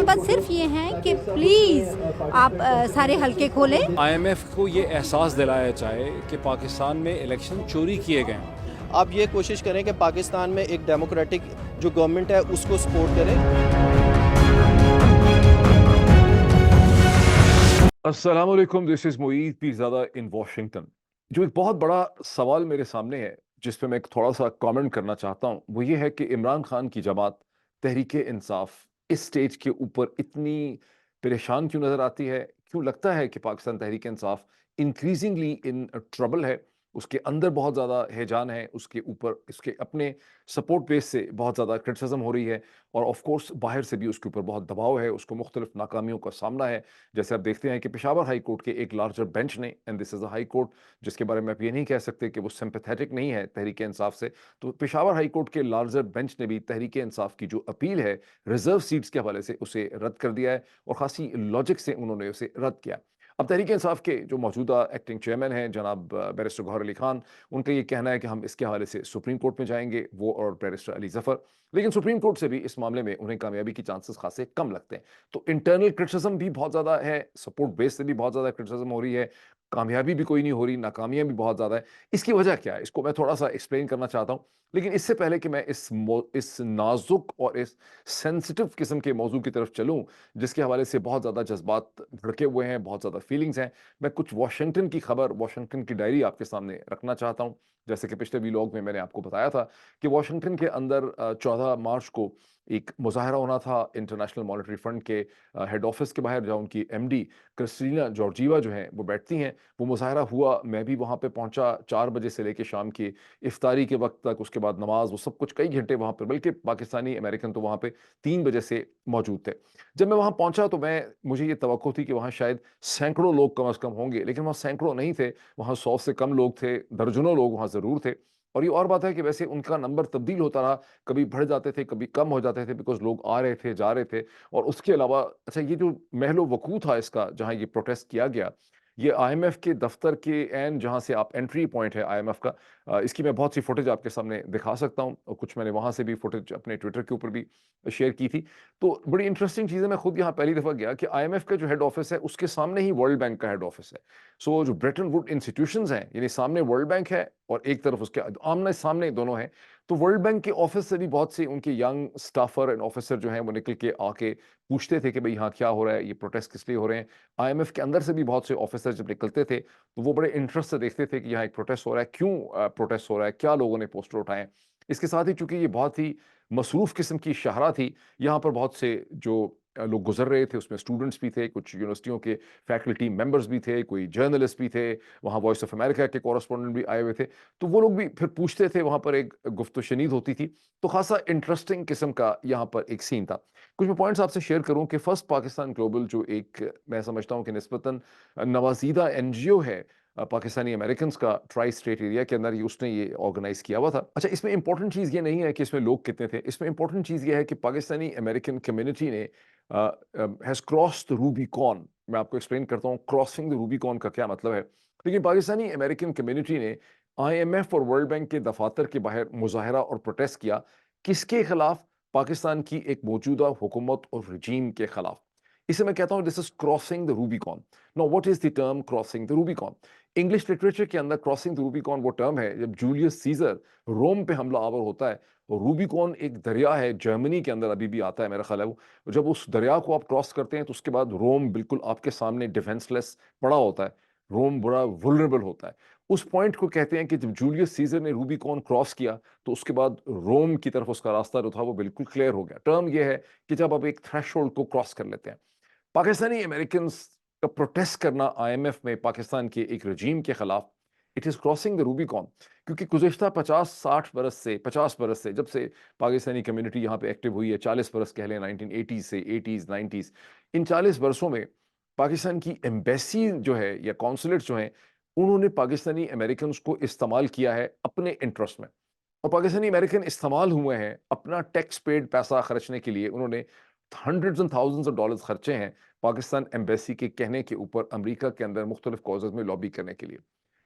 बस सिर्फ ये हैं कि प्लीज़ आप सारे हलके खोलें। आईएमएफ को ये एहसास दिलाया जाए कि पाकिस्तान में इलेक्शन चोरी किए गए हैं। आप ये कोशिश करें कि पाकिस्तान में एक डेमोक्रेटिक जो गवर्नमेंट है उसको सपोर्ट करें। अस्सलाम वालेकुम, this is Moeed Pirzada in Washington. जो एक बहुत बड़ा सवाल मेरे सामने है जिस पे मैं थोड़ा सा कमेंट करना चाहता हूं, वो ये है कि इमरान खान की जमात तहरीक इंसाफ इस स्टेज के ऊपर इतनी परेशान क्यों नजर आती है। क्यों लगता है कि Pakistan Tehreek Insaf increasingly in trouble है। उसके अंदर बहुत ज़्यादा हैजान है, उसके ऊपर इसके अपने सपोर्ट बेस से बहुत ज़्यादा क्रिटिसिज्म हो रही है, और ऑफ कोर्स बाहर से भी उसके ऊपर बहुत दबाव है, उसको मुख्तलिफ नाकामियों का सामना है। जैसे आप देखते हैं कि पेशावर हाई कोर्ट के एक लार्जर बेंच ने, and this is a high court जिसके बारे में आप ये नहीं कह सकते कि वो सिंपैथेटिक नहीं है तहरीक इंसाफ से, तो पेशावर हाई कोर्ट के लार्जर बेंच ने भी तहरीक इंसाफ की जो अपील है रिजर्व सीट्स के हवाले से उसे रद्द कर दिया है, और ख़ासी लॉजिक से उन्होंने उसे रद्द किया। अब तहरीक इंसाफ के जो मौजूदा एक्टिंग चेयरमैन हैं जनाब बैरिस्टर गौहर अली खान, उनका ये कहना है कि हम इसके हवाले से सुप्रीम कोर्ट में जाएंगे, वो और बैरिस्टर अली जफर। लेकिन सुप्रीम कोर्ट से भी इस मामले में उन्हें कामयाबी की चांसेस खासे कम लगते हैं। तो इंटरनल क्रिटिसिज्म भी बहुत ज़्यादा है, सपोर्ट बेस से भी बहुत ज़्यादा क्रिटिसिज्म हो रही है, कामयाबी भी कोई नहीं हो रही, नाकामियां भी बहुत ज़्यादा है। इसकी वजह क्या है, इसको मैं थोड़ा सा एक्सप्लेन करना चाहता हूँ। लेकिन इससे पहले कि मैं इस नाजुक और इस सेंसिटिव किस्म के मौजू की तरफ चलूँ, जिसके हवाले से बहुत ज़्यादा जज्बात भड़के हुए हैं, बहुत ज़्यादा फीलिंग्स हैं, मैं कुछ वाशिंगटन की खबर, वाशिंगटन की डायरी आपके सामने रखना चाहता हूँ। जैसे कि पिछले व्लॉग में मैंने आपको बताया था कि वाशिंगटन के अंदर 14 मार्च को एक मुज़ाहरा होना था इंटरनेशनल मॉनेटरी फंड के हेड ऑफिस के बाहर, जहाँ उनकी एमडी क्रिस्टीना जॉर्जीवा जो हैं वो बैठती हैं। वो मुज़ाहरा हुआ, मैं भी वहाँ पे पहुँचा 4 बजे से लेके शाम की इफ्तारी के वक्त तक, उसके बाद नमाज, वो सब कुछ कई घंटे वहाँ पर, बल्कि पाकिस्तानी अमेरिकन तो वहाँ पे 3 बजे से मौजूद थे। जब मैं वहाँ पहुँचा तो मुझे ये तवक्को थी कि वहाँ शायद सैकड़ों लोग कम से कम होंगे, लेकिन वहाँ सैकड़ों नहीं थे, वहाँ 100 से कम लोग थे, दर्जनों लोग वहाँ ज़रूर थे। और ये और बात है कि वैसे उनका नंबर तब्दील होता रहा, कभी बढ़ जाते थे, कभी कम हो जाते थे, बिकॉज़ लोग आ रहे थे, जा रहे थे। और उसके अलावा अच्छा, ये जो महलो वकूअ था इसका, जहाँ ये प्रोटेस्ट किया गया, ये आईएमएफ के दफ्तर के एंड जहाँ से आप एंट्री पॉइंट है आईएमएफ का, इसकी मैं बहुत सी फुटेज आपके सामने दिखा सकता हूँ, और कुछ मैंने वहाँ से भी फुटेज अपने ट्विटर के ऊपर भी शेयर की थी। तो बड़ी इंटरेस्टिंग चीज़ है, मैं खुद यहाँ पहली दफ़ा गया कि आईएमएफ का जो हेड ऑफिस है उसके सामने ही वर्ल्ड बैंक का हेड ऑफिस है। सो जो ब्रेटन वुड इंस्टीट्यूशंस हैं, यानी सामने वर्ल्ड बैंक है और एक तरफ उसके आमने सामने दोनों हैं। तो वर्ल्ड बैंक के ऑफिस से भी बहुत से उनके यंग स्टाफर एंड ऑफिसर जो हैं वो निकल के आके पूछते थे कि भाई यहाँ क्या हो रहा है, ये प्रोटेस्ट किस लिए हो रहे हैं। आईएमएफ के अंदर से भी बहुत से ऑफिसर जब निकलते थे तो वो बड़े इंटरेस्ट से देखते थे कि यहाँ एक प्रोटेस्ट हो रहा है, क्यों प्रोटेस्ट हो रहा है, क्या लोगों ने पोस्टर उठाए हैं। इसके साथ ही चूंकि ये बहुत ही मसरूफ किस्म की शाहरा थी, यहाँ पर बहुत से जो लोग गुजर रहे थे, उसमें स्टूडेंट्स भी थे, कुछ यूनिवर्सिटियों के फैकल्टी मेंबर्स भी थे, कोई जर्नलिस्ट भी थे, वहाँ वॉइस ऑफ अमेरिका के कॉरेस्पॉन्डेंट भी आए हुए थे। तो वो लोग भी फिर पूछते थे, वहाँ पर एक गुफ्तगू शनीद होती थी। तो खासा इंटरेस्टिंग किस्म का यहाँ पर एक सीन था। कुछ मैं पॉइंट्स आपसे शेयर करूँ कि फर्स्ट पाकिस्तान ग्लोबल जो एक मैं समझता हूँ कि निस्बतन नवाजीदा एनजीओ है पाकिस्तानी अमेरिकन का, ट्राई स्टेट एरिया के अंदर, ये उसने ये ऑर्गेनाइज किया हुआ था। अच्छा, इसमें इंपॉर्टेंट चीज़ ये नहीं है कि इसमें लोग कितने थे, इसमें इंपॉर्टेंट चीज़ ये है कि पाकिस्तानी अमेरिकन कम्युनिटी ने हैज़ क्रॉस्ड रूबिकॉन। मैं आपको एक्सप्लेन करता हूँ क्रॉसिंग द रूबिकॉन का क्या मतलब है। लेकिन पाकिस्तानी अमेरिकन कम्युनिटी ने आईएमएफ और वर्ल्ड बैंक के दफातर के बाहर मुजाहरा और प्रोटेस्ट किया। किसके खिलाफ? पाकिस्तान की एक मौजूदा हुकूमत और रजीम के खिलाफ। इसे मैं कहता हूँ this is crossing the Rubicon. Now what is the term crossing the Rubicon? English literature के अंदर क्रॉसिंग द रूबिकॉन वो टर्म है जब जूलियस सीजर रोम पे हमला आवर होता है, और रूबिकॉन एक दरिया है, जर्मनी के अंदर अभी भी आता है मेरा ख्याल है वो। जब उस दरिया को आप क्रॉस करते हैं तो उसके बाद रोम बिल्कुल आपके सामने डिफेंसलेस पड़ा होता है, रोम बड़ा वुलनरेबल होता है। उस पॉइंट को कहते हैं कि जब जूलियस सीजर ने रूबिकॉन क्रॉस किया तो उसके बाद रोम की तरफ उसका रास्ता जो था वो बिल्कुल क्लियर हो गया। टर्म यह है कि जब आप एक थ्रेशोल्ड को क्रॉस कर लेते हैं। पाकिस्तानी अमेरिकन का प्रोटेस्ट करना आईएमएफ में पाकिस्तान के एक रजीम के खिलाफ, it is crossing the Rubicon. क्योंकि गुज़श्ता 50 बरस से जब से पाकिस्तानी कम्युनिटी यहाँ पे एक्टिव हुई है, 40 बरस कह लें, 1980 से 80s 90s, इन 40 बरसों में पाकिस्तान की एम्बेसी जो है या कॉन्सुलेट जो हैं, उन्होंने पाकिस्तानी अमेरिकन को इस्तेमाल किया है अपने इंटरेस्ट में। और पाकिस्तानी अमेरिकन इस्तेमाल हुए हैं अपना टैक्स पेड पैसा खर्चने के लिए। उन्होंने hundreds and thousands of dollars खर्चे हैं पाकिस्तान एम्बेसी के कहने के ऊपर अमेरिका के अंदर मुख्तलिफ कॉजेज में लॉबी करने के लिए।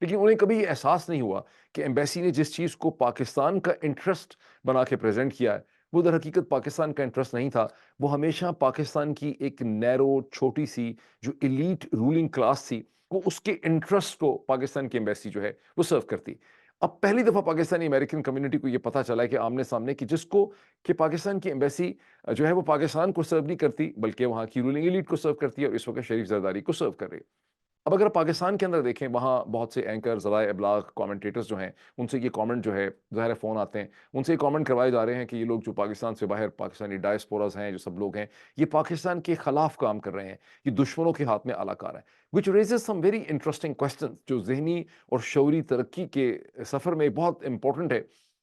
लेकिन उन्हें कभी ये एहसास नहीं हुआ कि एम्बेसी ने जिस चीज़ को पाकिस्तान का इंटरेस्ट बना के प्रेजेंट किया है, वो दर हकीकत पाकिस्तान का इंटरेस्ट नहीं था। वो हमेशा पाकिस्तान की एक नैरो छोटी सी जो एलीट रूलिंग क्लास थी, वो उसके इंटरेस्ट को पाकिस्तान की एम्बेसी जो है वो सर्व करती। अब पहली दफा पाकिस्तानी अमेरिकन कम्युनिटी को ये पता चला है कि आमने सामने कि जिसको कि पाकिस्तान की एम्बेसी जो है वो पाकिस्तान को सर्व नहीं करती बल्कि वहाँ की रूलिंग एलीट को सर्व करती है और इस वक्त शरीफ जरदारी को सर्व कर रही है। अब अगर आप पाकिस्तान के अंदर देखें, वहाँ बहुत से एंकर, ज़राए इब्लाग, कमेंटेटर्स जो हैं, उनसे ये कमेंट जो है ज़ाहिर है फ़ोन आते हैं, उनसे ये कमेंट करवाए जा रहे हैं कि ये लोग जो पाकिस्तान से बाहर पाकिस्तानी डायस्पोरास हैं, जो सब लोग हैं, ये पाकिस्तान के खिलाफ काम कर रहे हैं, ये दुश्मनों के हाथ में आलाकार है, which raises some very interesting question जो जहनी और शऊरी तरक्की के सफ़र में बहुत इंपॉर्टेंट है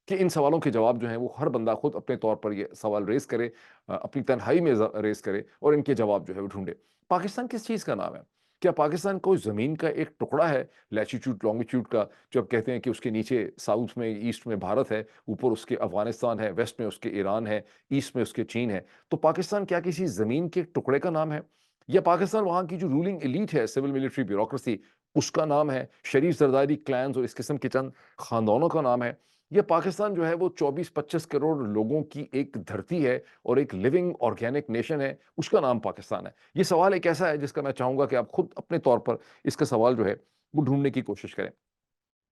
कि इन सवालों के जवाब जो हैं वो हर बंदा खुद अपने तौर पर ये सवाल रेज़ करे, अपनी तन्हाई में रेज़ करे और इनके जवाब जो है वो ढूंढे। पाकिस्तान किस चीज़ का नाम है? क्या पाकिस्तान कोई ज़मीन का एक टुकड़ा है, लैटीट्यूड लॉन्गिट्यूड का, जो अब कहते हैं कि उसके नीचे साउथ में, ईस्ट में भारत है, ऊपर उसके अफ़गानिस्तान है, वेस्ट में उसके ईरान है, ईस्ट में उसके चीन है। तो पाकिस्तान क्या किसी ज़मीन के एक टुकड़े का नाम है? या पाकिस्तान वहाँ की जो रूलिंग एलीट है, सिविल मिलिट्री ब्यूरोक्रेसी, उसका नाम है? शरीफ ज़रदारी क्लैन्स और इस किस्म के चंद ख़ानदानों का नाम है? या पाकिस्तान जो है वो 24-25 करोड़ लोगों की एक धरती है और एक लिविंग ऑर्गेनिक नेशन है, उसका नाम पाकिस्तान है? ये सवाल एक ऐसा है जिसका मैं चाहूँगा कि आप खुद अपने तौर पर इसका सवाल जो है वो ढूँढने की कोशिश करें।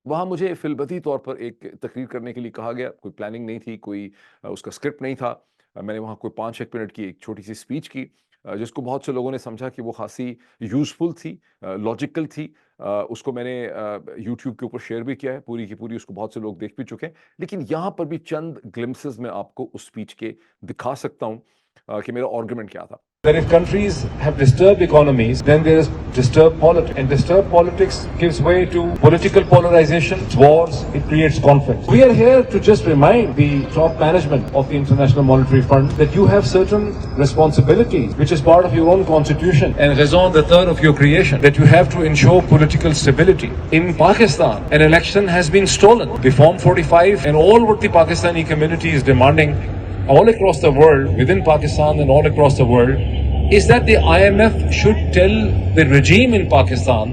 वहाँ मुझे फ़िलबती तौर पर एक तकरीर करने के लिए कहा गया, कोई प्लानिंग नहीं थी, कोई उसका स्क्रिप्ट नहीं था। मैंने वहाँ कोई 5-1 मिनट की एक छोटी-सी स्पीच की, जिसको बहुत से लोगों ने समझा कि वो ख़ासी यूज़फुल थी, लॉजिकल थी। उसको मैंने यूट्यूब के ऊपर शेयर भी किया है, पूरी की पूरी उसको बहुत से लोग देख भी चुके हैं। लेकिन यहाँ पर भी चंद ग्लिम्पसेस मैं आपको उस स्पीच के दिखा सकता हूँ कि मेरा आर्गुमेंट क्या था। That if countries have disturbed economies, then there is disturbed politics. And disturbed politics gives way to political polarization, wars, it creates conflict. We are here to just remind the top management of the International Monetary Fund that you have certain responsibilities, which is part of your own constitution and raison d'etre of your creation, that you have to ensure political stability. In Pakistan, an election has been stolen. The Form 45 and all what the Pakistani community is demanding all across the world, within Pakistan and all across the world, is that the IMF should tell the regime in Pakistan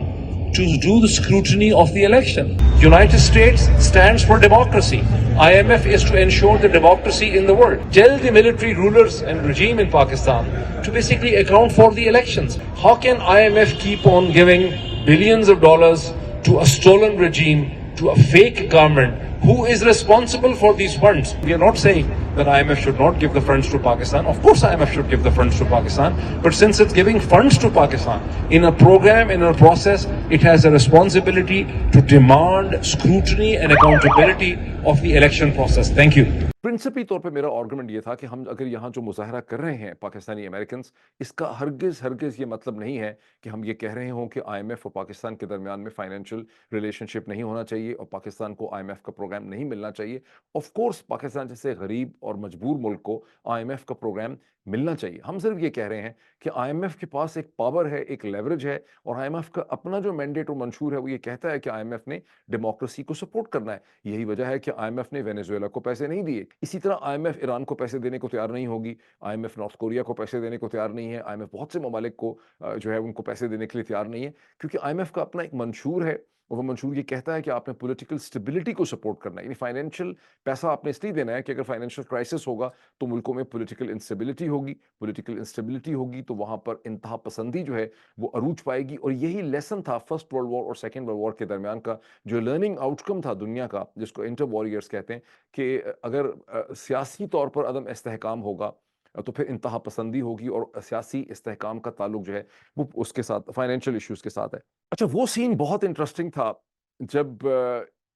to do the scrutiny of the election. United States stands for democracy. IMF is to ensure the democracy in the world. Tell the military rulers and regime in Pakistan to basically account for the elections. How can IMF keep on giving billions of dollars to a stolen regime, to a fake government? Who is responsible for these funds? We are not saying that IMF should not give the funds to Pakistan. Of course IMF should give the funds to Pakistan. But since it's giving funds to Pakistan in a program, in a process, it has a responsibility to demand scrutiny and accountability of the election process. Thank you. Principally तौर पे मेरा argument ये था कि हम अगर यहाँ जो मुजाहरा कर रहे हैं पाकिस्तानी अमेरिकन्स, इसका हरगिज़ ये मतलब नहीं है कि हम ये कह रहे हों कि आईएमएफ और पाकिस्तान के दरमियान में फाइनेंशियल रिलेशनशिप नहीं होना चाहिए और पाकिस्तान को आईएमएफ का प्रोग्राम नहीं मिलना चाहिए। ऑफ कोर्स पाकिस्तान जैसे गरीब और मजबूर मुल्क को आईएमएफ का प्रोग्राम मिलना चाहिए। हम सिर्फ ये कह रहे हैं कि आईएमएफ के पास एक पावर है, एक लेवरेज है और आईएमएफ का अपना जो मैंडेट और मंशूर है वो ये कहता है कि आईएमएफ ने डेमोक्रेसी को सपोर्ट करना है। यही वजह है कि आईएमएफ ने वेनेजुएला को पैसे नहीं दिए। इसी तरह आईएमएफ ईरान को पैसे देने को तैयार नहीं होगी, आईएमएफ नॉर्थ कोरिया को पैसे देने को तैयार नहीं है, आईएमएफ बहुत से ममालिक को जो है उनको पैसे देने के लिए तैयार नहीं है, क्योंकि आईएमएफ का अपना एक मंशूर है और वो मंशूर ये कहता है कि आपने पॉलिटिकल स्टेबिलिटी को सपोर्ट करना है। यानी फाइनेंशियल पैसा आपने इसलिए देना है कि अगर फाइनेंशियल क्राइसिस होगा तो मुल्कों में पॉलिटिकल इंस्टेबिलिटी होगी, पॉलिटिकल इंस्टेबिलिटी होगी तो वहाँ पर इंतहा पसंदी जो है वो अरूज पाएगी। और यही लेसन था फर्स्ट वर्ल्ड वॉर और सेकेंड वर्ल्ड वॉर के दरमियान का जो लर्निंग आउटकम था दुनिया का, जिसको इंटर वॉरियर्स कहते हैं, कि अगर सियासी तौर पर अदम इस्तेहकाम होगा तो फिर इंतहा पसंदी होगी और सियासी इस्तेहकाम का ताल्लुक जो है वो उसके साथ फाइनेंशियल इश्यूज के साथ है। अच्छा, वो सीन बहुत इंटरेस्टिंग था जब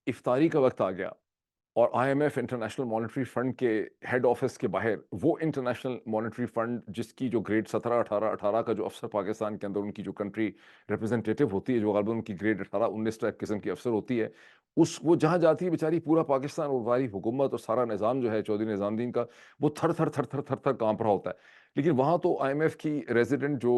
इफ्तारी का वक्त आ गया और आईएमएफ इंटरनेशनल मॉनेटरी फंड के हेड ऑफिस के बाहर वो इंटरनेशनल मॉनेटरी फंड जिसकी जो ग्रेड 17, 18, 18 का जो अफसर पाकिस्तान के अंदर उनकी जो कंट्री रिप्रेजेंटेटिव होती है, जो गालिबन उनकी ग्रेड 18, 19 टाइप किस्म की अफसर होती है, वो जहाँ जाती है बेचारी पूरा पाकिस्तान और वारी हुकूमत और सारा निज़ाम जो है चौधरी निज़ामुद्दीन का, वो थर थर थर थर थर थर कांप रहा होता है। लेकिन वहाँ तो आईएमएफ की रेजिडेंट जो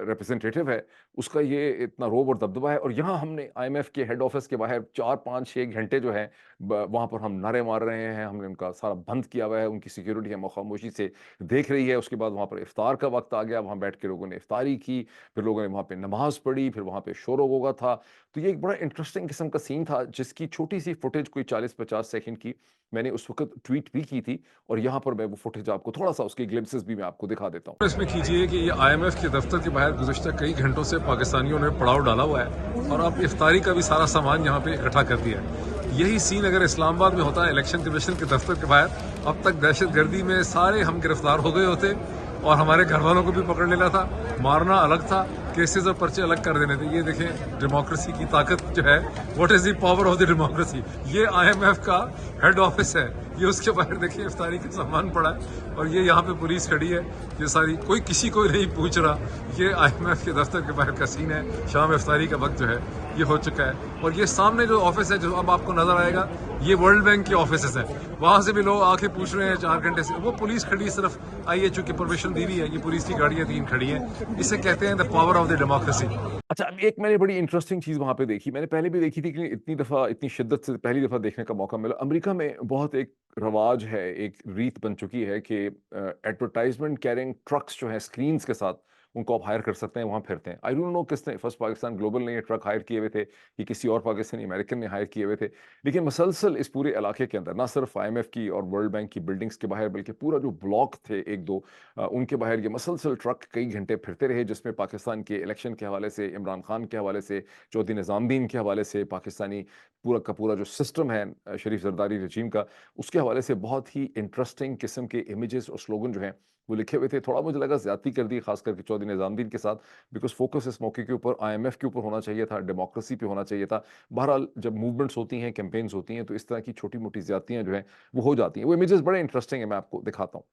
रिप्रेजेंटेटिव है उसका ये इतना रोब और दबदबा है, और यहाँ हमने आईएमएफ के हेड ऑफिस के बाहर 4 5 6 घंटे जो है वहाँ पर हम नारे मार रहे हैं, हमने उनका सारा बंद किया हुआ है, उनकी सिक्योरिटी है खामोशी से देख रही है। उसके बाद वहाँ पर इफ्तार का वक्त आ गया, वहाँ बैठ के लोगों ने इफ्तारी की, फिर लोगों ने वहाँ पे नमाज पढ़ी, फिर वहाँ पे शोर होगा था। तो ये एक बड़ा इंटरेस्टिंग किस्म का सीन था, जिसकी छोटी सी फुटेज कोई 40 50 सेकंड की मैंने उस वक्त ट्वीट भी की थी, और यहाँ पर मैं वो फुटेज आपको थोड़ा सा उसकी ग्लिम्पसेस भी मैं आपको दिखा देता हूँ। इसमें कीजिए कि ये आईएमएफ के दफ्तर के बाहर गुज़श्ता कई घंटों से पाकिस्तानियों ने पड़ाव डाला हुआ है, और अब इफ्तारी का भी सारा सामान यहाँ पे इकट्ठा कर दिया है। यही सीन अगर इस्लामाबाद में होता है इलेक्शन कमीशन के दफ्तर के बाहर, अब तक दहशतगर्दी में सारे हम गिरफ्तार हो गए होते, और हमारे घर वालों को भी पकड़ लेना था। मारना अलग था, केसेस और पर्चे अलग कर देने थे। ये देखें डेमोक्रेसी की ताकत जो है, what is the power of the democracy. ये आईएमएफ का हेड ऑफिस है, ये उसके बाहर देखिए इफ्तारी का सामान पड़ा है, और ये यहाँ पे पुलिस खड़ी है। ये सारी कोई किसी को नहीं पूछ रहा। ये आईएमएफ के दफ्तर के बाहर का सीन है। शाम इफ्तारी का वक्त जो है ये हो चुका है, और ये सामने जो ऑफिस है जो अब आपको नजर आएगा, ये वर्ल्ड बैंक के ऑफिस है। वहां से भी लोग आके पूछ रहे हैं 4 घंटे से। वो पुलिस खड़ी सिर्फ आइए, चूंकि परमिशन दी हुई है, ये पुलिस की गाड़ियां 3 खड़ी हैं। इसे कहते हैं the power of the democracy. अच्छा, अब एक मैंने बड़ी इंटरेस्टिंग चीज़ वहाँ पे देखी, मैंने पहले भी देखी थी कि इतनी दफ़ा इतनी शिद्दत से पहली दफ़ा देखने का मौका मिला। अमेरिका में बहुत एक रवाज है, एक रीत बन चुकी है कि एडवर्टाइजमेंट कैरिंग ट्रक्स जो हैं स्क्रीन्स के साथ, उनको आप हायर कर सकते हैं, वहाँ फिरते हैं। आई डोंट नो किसने, फर्स्ट पाकिस्तान ग्लोबल ने ये ट्रक हायर किए हुए थे, ये किसी और पाकिस्तानी अमेरिकन ने हायर किए हुए थे, लेकिन मसलसल इस पूरे इलाके के अंदर ना सिर्फ आईएमएफ की और वर्ल्ड बैंक की बिल्डिंग्स के बाहर, बल्कि पूरा जो ब्लॉक थे एक दो उनके बाहर ये मसलसल ट्रक कई घंटे फिरते रहे, जिसमें पाकिस्तान के इलेक्शन के हवाले से, इमरान खान के हवाले से, चौधरी निज़ामुद्दीन के हवाले से, पाकिस्तानी पूरा का पूरा जो सिस्टम है शरीफ जरदारी रजीम का, उसके हवाले से बहुत ही इंटरेस्टिंग किस्म के इमेजेस और स्लोगन जो हैं वो लिखे हुए थे। थोड़ा मुझे लगा ज़्यादती कर दी, खास करके चौधरी निज़ामुद्दीन के साथ, बिकॉज़ फोकस इस मौके के ऊपर आईएमएफ के ऊपर होना चाहिए था, डेमोक्रेसी पे होना चाहिए था। बहरहाल जब मूवमेंट्स होती हैं, कैंपेन्स होती हैं, तो इस तरह की छोटी-मोटी ज़्यादतियाँ जो हैं वो हो जाती हैं। वो इमेजेस बड़े इंटरेस्टिंग हैं, मैं आपको दिखाता हूँ।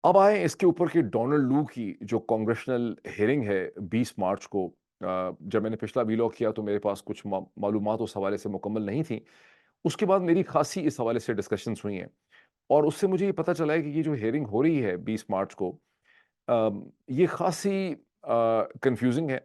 अब आए इसके ऊपर कि डोनाल्ड लू की जो कांग्रेशनल हियरिंग है 20 मार्च को, जब मैंने पिछला वीलॉग किया तो मेरे पास कुछ मालूमात उस हवाले से मुकम्मल नहीं थी। उसके बाद मेरी खासी इस हवाले से डिस्कशंस हुई हैं, और उससे मुझे ये पता चला है कि ये जो हियरिंग हो रही है 20 मार्च को, ये खासी कंफ्यूजिंग है,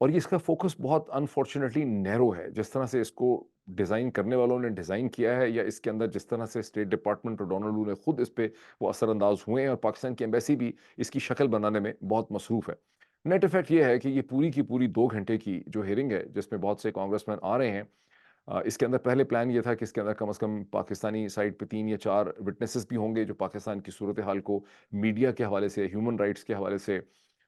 और ये इसका फोकस बहुत अनफॉर्चुनेटली नैरो है। जिस तरह से इसको डिज़ाइन करने वालों ने डिज़ाइन किया है, या इसके अंदर जिस तरह से स्टेट डिपार्टमेंट और डोनाल्ड लू ने खुद इस पे वो असरअंदाज हुए हैं, और पाकिस्तान की एम्बेसी भी इसकी शक्ल बनाने में बहुत मसरूफ़ है। नेट इफेक्ट ये है कि ये पूरी की पूरी 2 घंटे की जो हियरिंग है, जिसमें बहुत से कांग्रेसमैन आ रहे हैं, इसके अंदर पहले प्लान ये था कि इसके अंदर कम से कम पाकिस्तानी साइड पे 3 या 4 विटनेसेस भी होंगे, जो पाकिस्तान की सूरत हाल को मीडिया के हवाले से, ह्यूमन राइट्स के हवाले से,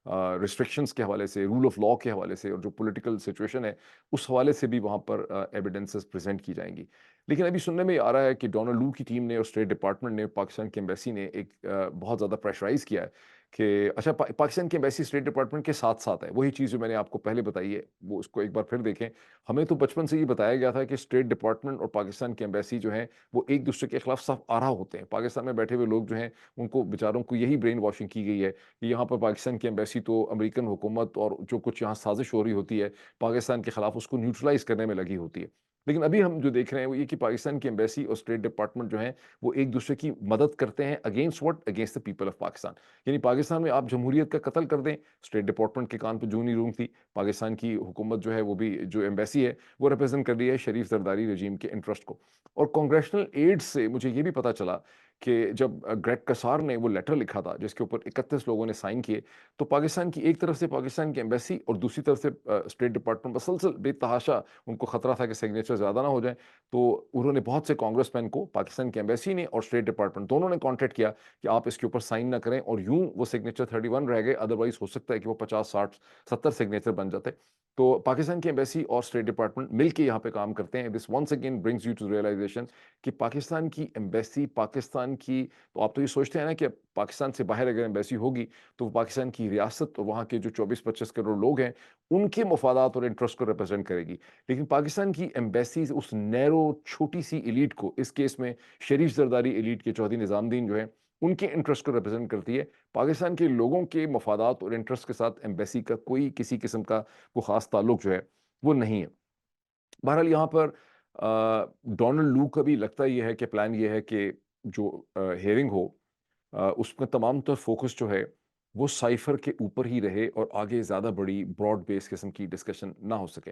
रिस्ट्रिक्शंस के हवाले से, रूल ऑफ लॉ के हवाले से, और जो पॉलिटिकल सिचुएशन है उस हवाले से भी वहाँ पर एविडेंसेस प्रेजेंट की जाएंगी। लेकिन अभी सुनने में आ रहा है कि डोनाल्ड लू की टीम ने और स्टेट डिपार्टमेंट ने, पाकिस्तान की एम्बेसी ने एक बहुत ज़्यादा प्रेशराइज़ किया है कि अच्छा, पाकिस्तान की एम्बेसी स्टेट डिपार्टमेंट के साथ-साथ है। वही चीज़ जो मैंने आपको पहले बताई है, वो उसको एक बार फिर देखें। हमें तो बचपन से ये बताया गया था कि स्टेट डिपार्टमेंट और पाकिस्तान की एम्बेसी जो है, वो एक-दूसरे के खिलाफ साफ आरा होते हैं। पाकिस्तान में बैठे हुए लोग जो हैं, उनको बेचारों को यही ब्रेन वॉशिंग की गई है कि यहाँ पर पाकिस्तान की एम्बेसी तो अमेरिकन हुकूमत और जो कुछ यहाँ साजिश हो रही होती है, पाकिस्तान के खिलाफ उसको न्यूट्रलाइज़ करने में लगी होती है। लेकिन अभी हम जो देख रहे हैं वो ये कि पाकिस्तान की एम्बेसी और स्टेट डिपार्टमेंट जो हैं, वो एक-दूसरे की मदद करते हैं against what? Against the people of Pakistan. यानी पाकिस्तान में आप जमहूरियत का कत्ल कर दें, स्टेट डिपार्टमेंट के कान पे जूं नहीं रेंगती। पाकिस्तान की हुकूमत जो है, वो भी जो एम्बेसी है, वो रिप्रेजेंट कर रही है शरीफ जरदारी रजीम के इंटरेस्ट को। और कांग्रेशनल एड से मुझे ये भी पता चला कि जब ग्रेग कसार ने वो लेटर लिखा था, जिसके ऊपर 31 लोगों ने साइन किए, तो पाकिस्तान की एक तरफ से पाकिस्तान की एम्बेसी और दूसरी तरफ से स्टेट डिपार्टमेंट मसलसल बेतहाशा उनको खतरा था कि सिग्नेचर ज़्यादा ना हो जाए, तो उन्होंने बहुत से कांग्रेसमैन को, पाकिस्तान की एम्बेसी ने और स्टेट डिपार्टमेंट दोनों ने कॉन्टैक्ट किया कि आप इसके ऊपर साइन ना करें, और यूं वो सिग्नेचर 31 रह गए, अदरवाइज हो सकता है कि वो 50 60 70 सिग्नेचर बन जाते। तो पाकिस्तान की एम्बेसी और स्टेट डिपार्टमेंट मिलके यहाँ पे काम करते हैं। This once again brings you to realization कि पाकिस्तान की एम्बेसी, पाकिस्तान की, तो आप तो ये सोचते हैं ना कि पाकिस्तान से बाहर अगर एम्बेसी होगी तो वो पाकिस्तान की रियासत और वहाँ के जो 24-25 करोड़ लोग हैं, उनके मफादात और इंटरेस्ट को रिप्रेजेंट करेगी। लेकिन पाकिस्तान की एम्बेसी उस नैरो छोटी सी एलीट को, इस केस में शरीफ जरदारी एलीट के चौधरी निज़ामुद्दीन जो है, उनके इंटरेस्ट को रिप्रेजेंट करती है। पाकिस्तान के लोगों के मफादात और इंटरेस्ट के साथ एम्बेसी का कोई किसी किस्म का वो ख़ास ताल्लुक जो है वो नहीं है। बहरहाल यहाँ पर डोनाल्ड लू का भी लगता ये है कि प्लान ये है कि जो हियरिंग हो उसमें तमाम तर फोकस जो है वो साइफर के ऊपर ही रहे और आगे ज़्यादा बड़ी ब्रॉड बेस किस्म की डिस्कशन ना हो सके।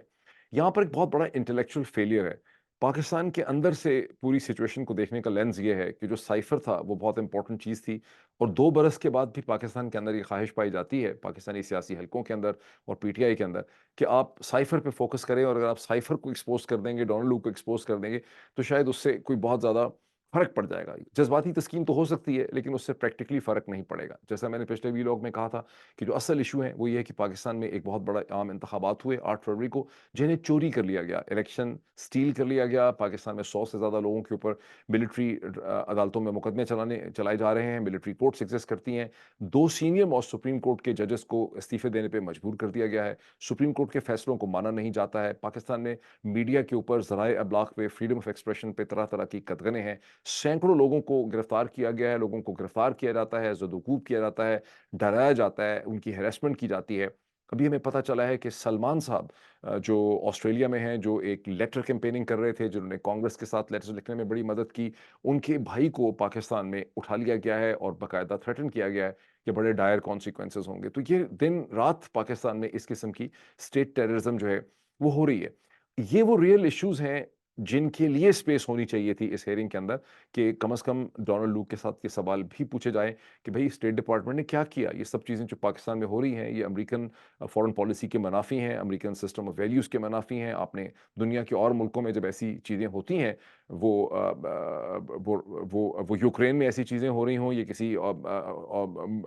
यहाँ पर एक बहुत बड़ा इंटेलेक्चुअल फेलियर है। पाकिस्तान के अंदर से पूरी सिचुएशन को देखने का लेंस ये है कि जो साइफर था वो बहुत इंपॉर्टेंट चीज़ थी और 2 बरस के बाद भी पाकिस्तान के अंदर ये ख्वाहिश पाई जाती है, पाकिस्तानी सियासी हलकों के अंदर और पीटीआई के अंदर, कि आप साइफर पे फोकस करें और अगर आप साइफर को एक्सपोज़ कर देंगे, डोनाल्ड लू को एक्सपोज़ कर देंगे, तो शायद उससे कोई बहुत ज़्यादा फ़र्क पड़ जाएगा। जज़्बाती तस्कीन तो हो सकती है, लेकिन उससे प्रैक्टिकली फ़र्क नहीं पड़ेगा। जैसा मैंने पिछले वीलॉग में कहा था कि जो असल इश्यू है, वो ये है कि पाकिस्तान में एक बहुत बड़ा आम इंतखाबात हुए 8 फरवरी को, जिन्हें चोरी कर लिया गया, इलेक्शन स्टील कर लिया गया। पाकिस्तान में 100 से ज़्यादा लोगों के ऊपर मिलिट्री अदालतों में मुकदमे चलाए जा रहे हैं, मिलिट्री कोर्ट्स एग्ज़िस्ट करती हैं। 2 सीनियर मोस्ट सुप्रीम कोर्ट के जजेस को इस्तीफ़े देने पे मजबूर कर दिया गया है। सुप्रीम कोर्ट के फैसलों को माना नहीं जाता है। पाकिस्तान में मीडिया के ऊपर ज़राए अब्लाग पे, फ्रीडम ऑफ एक्सप्रेशन पे तरह-तरह की कदगने हैं। सैकड़ों लोगों को गिरफ्तार किया गया है, लोगों को गिरफ्तार किया जाता है, ज़द-ओ-कूब किया जाता है, डराया जाता है, उनकी हैरेसमेंट की जाती है। अभी हमें पता चला है कि सलमान साहब जो ऑस्ट्रेलिया में हैं, जो एक लेटर कैंपेनिंग कर रहे थे, जिन्होंने कांग्रेस के साथ लेटर्स लिखने में बड़ी मदद की, उनके भाई को पाकिस्तान में उठा लिया गया है और बाकायदा थ्रेटन किया गया है कि बड़े डायर कॉन्सिक्वेंसेस होंगे। तो ये दिन-रात पाकिस्तान में इस किस्म की स्टेट टेररिज्म जो है, वो हो रही है। ये वो रियल इश्यूज़ हैं जिनके लिए स्पेस होनी चाहिए थी इस हेयरिंग के अंदर, कि कम से कम डोनाल्ड लू के साथ ये सवाल भी पूछे जाएँ कि भई स्टेट डिपार्टमेंट ने क्या किया? ये सब चीज़ें जो पाकिस्तान में हो रही हैं, ये अमेरिकन फॉरेन पॉलिसी के मनाफ़ी हैं, अमेरिकन सिस्टम ऑफ वैल्यूज़ के मनाफ़ी हैं। आपने दुनिया के और मुल्कों में जब ऐसी चीज़ें होती हैं, वो यूक्रेन में ऐसी चीज़ें हो रही हों, ये किसी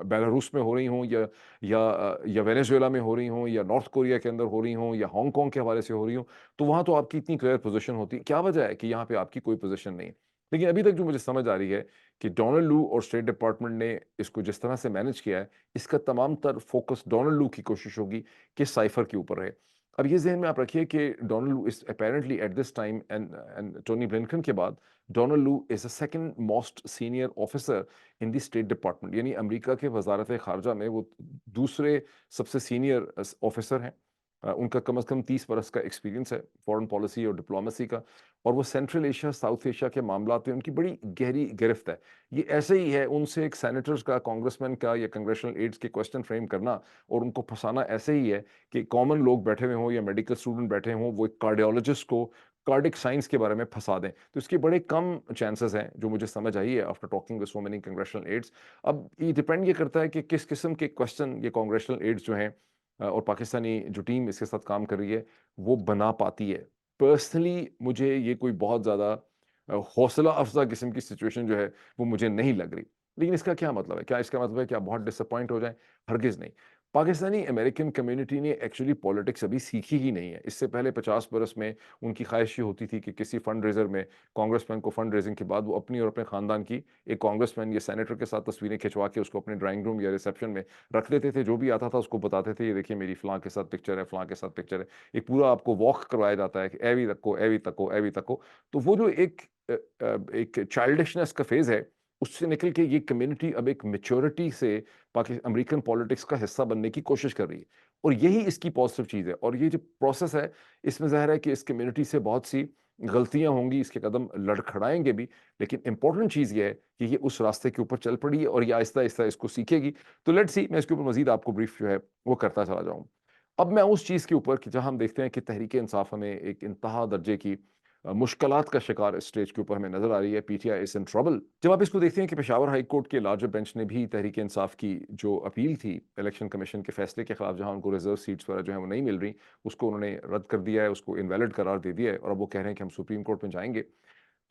बेलारूस में हो रही हों, या वेनेजुएला में हो रही हों, या नॉर्थ कोरिया के अंदर हो रही हों, या हांगकांग के हवाले से हो रही हों, तो वहाँ तो आपकी इतनी क्लियर पोज़ीशन होती है। क्या वजह है कि यहाँ पे आपकी कोई पोज़ीशन नहीं है? लेकिन अभी तक जो मुझे समझ आ रही है कि डोनाल्ड लू और स्टेट डिपार्टमेंट ने इसको जिस तरह से मैनेज किया है, इसका तमाम तर फ़ोकस डोनाल्ड लू की कोशिश होगी कि साइफ़र के ऊपर रहे। अब ये ज़हन में आप रखिए कि डोनाल्ड लू is apparently at this time and Tony Blinken के बाद डोनाल्ड लू is the second most senior officer in the state department, यानी अमेरिका के वज़ारत-ए-ख़ारिजा में वो दूसरे सबसे सीनियर ऑफिसर हैं। उनका कम से कम 30 बरस का एक्सपीरियंस है फॉरेन पॉलिसी और डिप्लोमेसी का, और वो सेंट्रल एशिया, साउथ एशिया के मामलात में उनकी बड़ी गहरी गिरफ्त है। ये ऐसे ही है, उनसे एक सेनेटर्स का, कांग्रेसमैन का या कांग्रेशनल एड्स के क्वेश्चन फ्रेम करना और उनको फंसाना ऐसे ही है कि कॉमन लोग बैठे हुए हों या मेडिकल स्टूडेंट बैठे हों, वो एक कार्डियोलॉजिस्ट को कार्डिक साइंस के बारे में फंसा दें। तो इसके बड़े कम चांसेस हैं, जो मुझे समझ आई है after talking with so many congressional aides. अब ये डिपेंड ये करता है कि किस किस्म के क्वेश्चन ये कांग्रेशनल एड्स जो हैं और पाकिस्तानी जो टीम इसके साथ काम कर रही है, वो बना पाती है। पर्सनली मुझे ये कोई बहुत ज़्यादा हौसला अफ़ज़ा किस्म की सिचुएशन जो है, वो मुझे नहीं लग रही। लेकिन इसका क्या मतलब है? क्या इसका मतलब है कि आप बहुत डिसअपॉइंट हो जाएँ? हरगिज़ नहीं। पाकिस्तानी अमेरिकन कम्युनिटी ने एक्चुअली पॉलिटिक्स अभी सीखी ही नहीं है। इससे पहले 50 बरस में उनकी ख़्वाहिश ये होती थी कि किसी फंड रेज़र में कांग्रेसमैन को फंड रेज़िंग के बाद वो अपनी और अपने ख़ानदान की एक कांग्रेसमैन या सेनेटर के साथ तस्वीरें खिंचवा के उसको अपने ड्राइंग रूम या रिसेप्शन में रख देते थे। जो भी आता था उसको बताते थे, ये देखिए मेरी फ़लाँ के साथ पिक्चर है, फ़लाँ के साथ पिक्चर है। एक पूरा आपको वॉक करवाया जाता है कि एवी तको, एवी तको, एवी तको। तो वो जो एक चाइल्डिशनेस का फ़ेज़ है, उससे निकल के ये कम्युनिटी अब एक मैच्योरिटी से अमेरिकन पॉलिटिक्स का हिस्सा बनने की कोशिश कर रही है, और यही इसकी पॉजिटिव चीज़ है। और ये जो प्रोसेस है, इसमें ज़ाहिर है कि इस कम्युनिटी से बहुत सी गलतियाँ होंगी, इसके कदम लड़खड़ाएँगे भी, लेकिन इम्पोर्टेंट चीज़ ये है कि ये उस रास्ते के ऊपर चल पड़ी है और ये आहिस्ता-आहिस्ता इसको सीखेगी। तो लेट्स सी, मैं इसके ऊपर मज़ीद आपको ब्रीफ जो है, वो करता चला जाऊँ। अब मैं उस चीज़ के ऊपर कि जहाँ हम देखते हैं कि तहरीक-ए-इंसाफ हमें एक इंतहा दर्जे की मुश्किलात का शिकार इस स्टेज के ऊपर हमें नज़र आ रही है। PTI is in trouble. जब आप इसको देखते हैं कि पेशावर हाई कोर्ट के लार्जर बेंच ने भी तहरीक इंसाफ की जो अपील थी इलेक्शन कमीशन के फैसले के खिलाफ, जहां उनको रिजर्व सीट्स वगैरह जो है वो नहीं मिल रही, उसको उन्होंने रद्द कर दिया है, उसको इनवैलिड करार दे दिया है, और अब वो कह रहे हैं कि हम सुप्रीम कोर्ट में जाएंगे।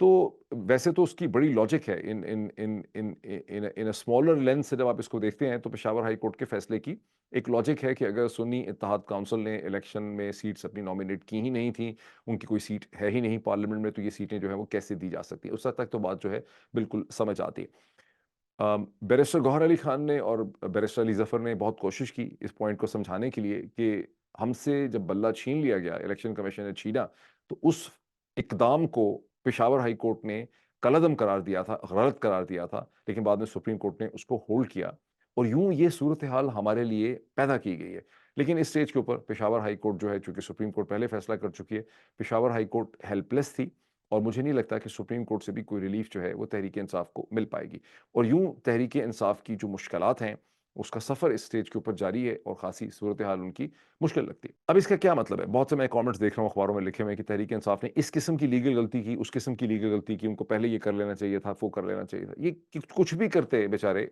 तो वैसे तो उसकी बड़ी लॉजिक है इन इन इन इन इन इन अ स्मॉलर लेंस से जब आप इसको देखते हैं, तो पेशावर हाई कोर्ट के फैसले की एक लॉजिक है कि अगर सुन्नी इत्तेहाद काउंसिल ने इलेक्शन में सीट्स अपनी नॉमिनेट की ही नहीं थी, उनकी कोई सीट है ही नहीं पार्लियामेंट में, तो ये सीटें जो है वो कैसे दी जा सकती है। उस हद तक तो बात जो है बिल्कुल समझ आती है। बैरिस्टर गौहर अली खान ने और बैरिस्टर अली ज़फ़र ने बहुत कोशिश की इस पॉइंट को समझाने के लिए कि हमसे जब बल्ला छीन लिया गया, इलेक्शन कमीशन ने छीना, तो उस इक़दाम को पेशावर हाई कोर्ट ने कलअदम करार दिया था, गलत करार दिया था, लेकिन बाद में सुप्रीम कोर्ट ने उसको होल्ड किया, और यूँ ये सूरत हाल हमारे लिए पैदा की गई है। लेकिन इस स्टेज के ऊपर पेशावर हाई कोर्ट जो है, चूँकि सुप्रीम कोर्ट पहले फैसला कर चुकी है, पेशावर हाई कोर्ट हेल्पलेस थी और मुझे नहीं लगता कि सुप्रीम कोर्ट से भी कोई रिलीफ जो है वो तहरीक इंसाफ को मिल पाएगी। और यूं तहरीक इंसाफ की जो मुश्किलात हैं उसका सफ़र इस स्टेज के ऊपर जारी है और खासी सूरत हाल उनकी मुश्किल लगती है। अब इसका क्या मतलब है? बहुत से मैं कमेंट्स देख रहा हूँ अखबारों में लिखे हुए हैं कि तहरीक इंसाफ ने इस किस्म की लीगल गलती की, उस किस्म की लीगल गलती की, उनको पहले ये कर लेना चाहिए था, वो कर लेना चाहिए था। ये कुछ भी करते बेचारे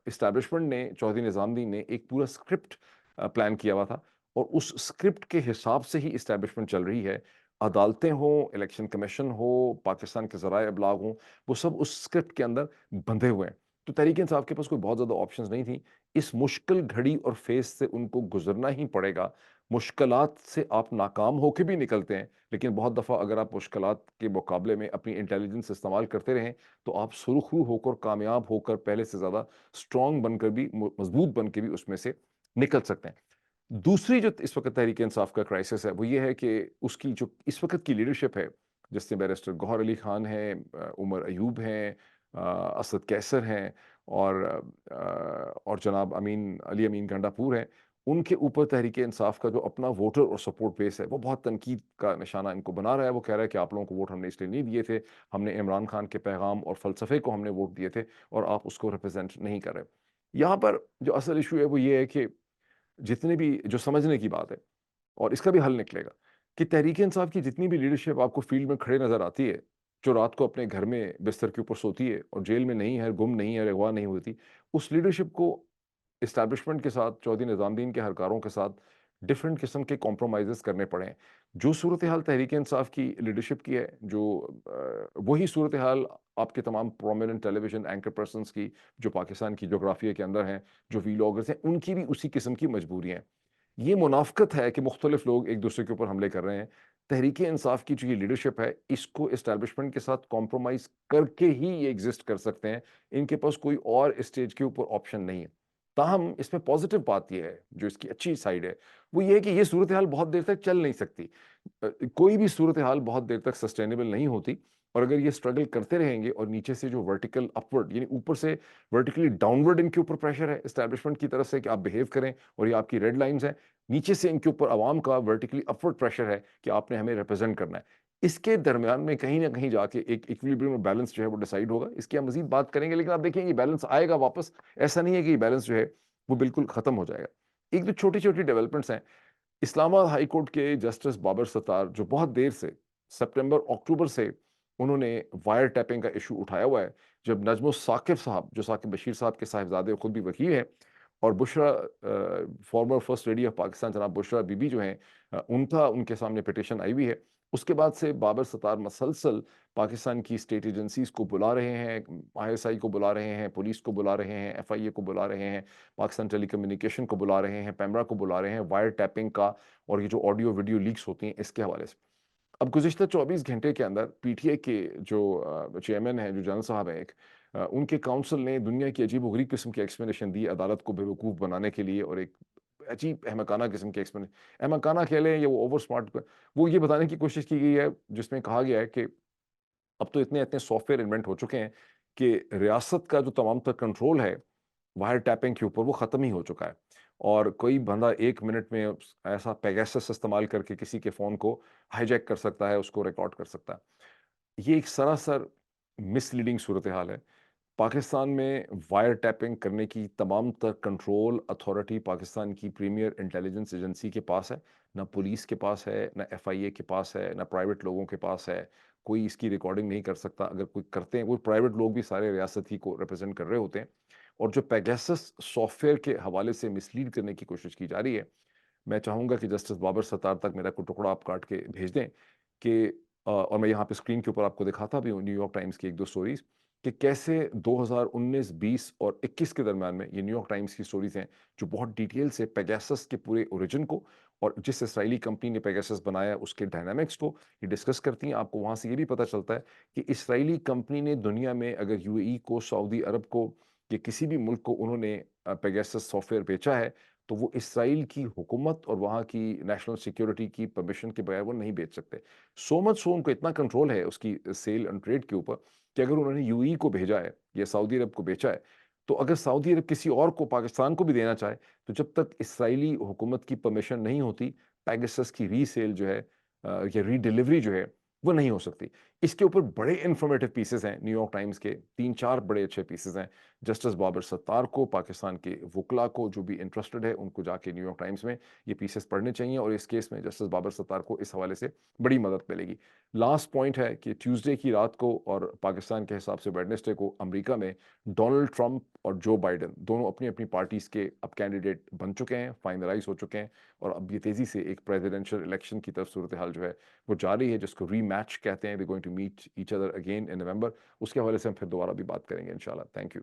इस्टेब्लिशमेंट ने, चौधरी निज़ामुद्दीन ने एक पूरा स्क्रिप्ट प्लान किया हुआ था और उस स्क्रिप्ट के हिसाब से ही इस्टेब्लिशमेंट चल रही है। अदालतें हों, इलेक्शन कमीशन हो, पाकिस्तान के ज़राए अबलाग हों, वो सब उस स्क्रिप्ट के अंदर बंधे हुए हैं। तो तहरीक इंसाफ के पास कोई बहुत ज़्यादा ऑप्शंस नहीं थी। इस मुश्किल घड़ी और फेज़ से उनको गुज़रना ही पड़ेगा। मुश्किलात से आप नाकाम होके भी निकलते हैं, लेकिन बहुत दफ़ा अगर आप मुश्किलात के मुकाबले में अपनी इंटेलिजेंस इस्तेमाल करते रहें, तो आप सुरखरू होकर, कामयाब होकर, पहले से ज़्यादा स्ट्रॉन्ग बनकर भी, मज़बूत बन के भी उसमें से निकल सकते हैं। दूसरी जो इस वक़्त तहरीक इंसाफ का क्राइसिस है, वो ये है कि उसकी जो इस वक़्त की लीडरशिप है, जिसमें बैरिस्टर गौहर अली खान हैं, उमर अयूब हैं, असद कैसर हैं और जनाब अली अमीन गंडापुर हैं, उनके ऊपर तहरीक इंसाफ का जो अपना वोटर और सपोर्ट बेस है, वो बहुत तनकीद का निशाना इनको बना रहा है। वो कह रहा है कि आप लोगों को वोट हमने इसलिए नहीं दिए थे, हमने इमरान खान के पैगाम और फ़लसफ़े को हमने वोट दिए थे और आप उसको रिप्रेज़ेंट नहीं कर रहे। यहाँ पर जो असल इश्यू है वो ये है कि जितने भी जो समझने की बात है और इसका भी हल निकलेगा कि तहरीक इंसाफ की जितनी भी लीडरशिप आपको फील्ड में खड़े नज़र आती है, जो रात को अपने घर में बिस्तर के ऊपर सोती है और जेल में नहीं है, गुम नहीं है, अगवा नहीं होती, उस लीडरशिप को इस्टेब्लिशमेंट के साथ, चौधरी निज़ामुद्दीन के हरकारों के साथ डिफरेंट किस्म के कॉम्प्रोमाइज़ेस करने पड़े हैं। जो सूरत हाल तहरीक इंसाफ की लीडरशिप की है, वही सूरत हाल आपके तमाम प्रोमिनेंट टेलीविज़न एंकर पर्सन्स की, जो पाकिस्तान की जोग्राफिया के अंदर हैं, जो वीलॉगर्स हैं, उनकी भी उसी किस्म की मजबूरियाँ हैं। ये मुनाफ़्क़त है कि मुख्तलिफ लोग एक दूसरे के ऊपर हमले कर रहे हैं। तहरीक इंसाफ की जो ये लीडरशिप है, इसको एस्टेब्लिशमेंट के साथ कॉम्प्रोमाइज़ करके ही ये एग्ज़िस्ट कर सकते हैं। इनके पास कोई और स्टेज के ऊपर ऑप्शन नहीं है। ताहम इसमें पॉज़िटिव बात ये है, जो इसकी अच्छी साइड है, वो ये है कि ये सूरत हाल बहुत देर तक चल नहीं सकती। कोई भी सूरत हाल बहुत देर तक सस्टेनेबल नहीं होती और अगर ये स्ट्रगल करते रहेंगे और नीचे से जो वर्टिकल अपवर्ड यानी ऊपर से वर्टिकली डाउनवर्ड इनके ऊपर प्रेशर है एस्टेब्लिशमेंट की तरफ से कि आप बिहेव करें और ये आपकी रेड लाइंस हैं, नीचे से इनके ऊपर आवाम का वर्टिकली अपवर्ड प्रेशर है कि आपने हमें रिप्रेजेंट करना है। इसके दरमियान में कहीं ना कहीं जाके एक इक्विलिब्रियम में बैलेंस जो है वो डिसाइड होगा। इसकी हम मजीद बात करेंगे, लेकिन आप देखें ये बैलेंस आएगा वापस। ऐसा नहीं है कि ये बैलेंस जो है वो बिल्कुल खत्म हो जाएगा। एक जो छोटी छोटी डेवलपमेंट्स हैं, इस्लामाबाद हाई कोर्ट के जस्टिस बाबर सत्तार जो बहुत देर से सितंबर अक्टूबर से उन्होंने वायर टैपिंग का इशू उठाया हुआ है। जब नजमो साकिब साहब, जो साकिब बशीर साहब के साहिबजादे खुद भी वकील हैं, और Bushra farmer first lady of Pakistan जनाब बुशरा बीबी जो हैं, उनका उनके सामने पिटिशन आई हुई है। उसके बाद से बाबर सत्तार मसलसल पाकिस्तान की स्टेट एजेंसीज को बुला रहे हैं, आईएसआई को बुला रहे हैं, पुलिस को बुला रहे हैं, एफआईए को बुला रहे हैं, पाकिस्तान टेलीकम्युनिकेशन को बुला रहे हैं, पैमरा को बुला रहे हैं, वायर टैपिंग का और ये जो ऑडियो वीडियो लीक्स होती हैं इसके हवाले से। अब गुज़िश्ता 24 घंटे के अंदर पीटीआई के जो चेयरमैन हैं, जो जनरल साहब हैं एक, उनके काउंसिल ने दुनिया की अजीब-ओ-गरीब किस्म की एक्सप्लेनेशन दी अदालत को बेवकूफ़ बनाने के लिए और एक अजीब अहमकाना किस्म की अहमकाना कह लें या वो ओवर स्मार्ट, वो ये बताने की कोशिश की गई है जिसमें कहा गया है कि अब तो इतने-इतने सॉफ्टवेयर इन्वेंट हो चुके हैं कि रियासत का जो तमाम तर कंट्रोल है वायर टैपिंग के ऊपर वो ख़त्म ही हो चुका है और कोई बंदा 1 मिनट में ऐसा पेगासस इस्तेमाल करके किसी के फ़ोन को हाईजैक कर सकता है, उसको रिकॉर्ड कर सकता है। ये एक सरासर मिसलीडिंग सूरत हाल है। पाकिस्तान में वायर टैपिंग करने की तमाम तर कंट्रोल अथॉरिटी पाकिस्तान की प्रीमियर इंटेलिजेंस एजेंसी के पास है, ना पुलिस के पास है, ना एफआईए के पास है, ना प्राइवेट लोगों के पास है। कोई इसकी रिकॉर्डिंग नहीं कर सकता। अगर कोई करते हैं, वो प्राइवेट लोग भी सारे रियासत ही को रिप्रेजेंट कर रहे होते हैं। और जो पेगासस सॉफ्टवेयर के हवाले से मिसलीड करने की कोशिश की जा रही है, मैं चाहूँगा कि जस्टिस बाबर सत्तार तक मेरा कोई टुकड़ा आप काट के भेज दें कि और मैं यहाँ पे स्क्रीन के ऊपर आपको दिखाता भी हूँ न्यूयॉर्क टाइम्स की 1-2 स्टोरीज़ कि कैसे 2019, 20 और 21 के दरमियान में ये न्यूयॉर्क टाइम्स की स्टोरीज़ हैं जो बहुत डिटेल से पेगासस के पूरे ओरिजिन को और जिस इसराइली कंपनी ने पेगासस बनाया उसके डायनामिक्स को ये डिस्कस करती हैं। आपको वहाँ से ये भी पता चलता है कि इसराइली कंपनी ने दुनिया में अगर यूएई को, सऊदी अरब को या किसी भी मुल्क को उन्होंने पेगासस सॉफ्टवेयर बेचा है, तो वो इसराइल की हुकूमत और वहाँ की नेशनल सिक्योरिटी की परमिशन के बगैर वो नहीं बेच सकते। सो मच सो उनको इतना कंट्रोल है उसकी सेल एंड ट्रेड के ऊपर कि अगर उन्होंने यूएई को भेजा है या सऊदी अरब को बेचा है, तो अगर सऊदी अरब किसी और को, पाकिस्तान को भी देना चाहे, तो जब तक इसराइली हुकूमत की परमिशन नहीं होती, पेगासस की रीसेल जो है या रीडिलीवरी जो है वो नहीं हो सकती। इसके ऊपर बड़े इंफॉर्मेटिव पीसेस हैं न्यूयॉर्क टाइम्स के, 3-4 बड़े अच्छे पीसेस हैं। जस्टिस बाबर सत्तार को, पाकिस्तान के वकला को, जो भी इंटरेस्टेड है उनको जाके न्यूयॉर्क टाइम्स में ये पीसेस पढ़ने चाहिए और इस केस में जस्टिस बाबर सत्तार को इस हवाले से बड़ी मदद मिलेगी। लास्ट पॉइंट है कि ट्यूसडे की रात को और पाकिस्तान के हिसाब से वेडनेसडे को अमेरिका में डोनाल्ड ट्रंप और जो बाइडेन दोनों अपनी अपनी पार्टीज के अब कैंडिडेट बन चुके हैं, फाइनलाइज हो चुके हैं और अब ये तेजी से एक प्रेसिडेंशियल इलेक्शन की तरफ सूरत हाल जो है वो जा रही है, जिसको रीमैच कहते हैं। We going to meet each other again in November. उसके हवाले से हम फिर दोबारा भी बात करेंगे इंशाल्लाह। Thank you.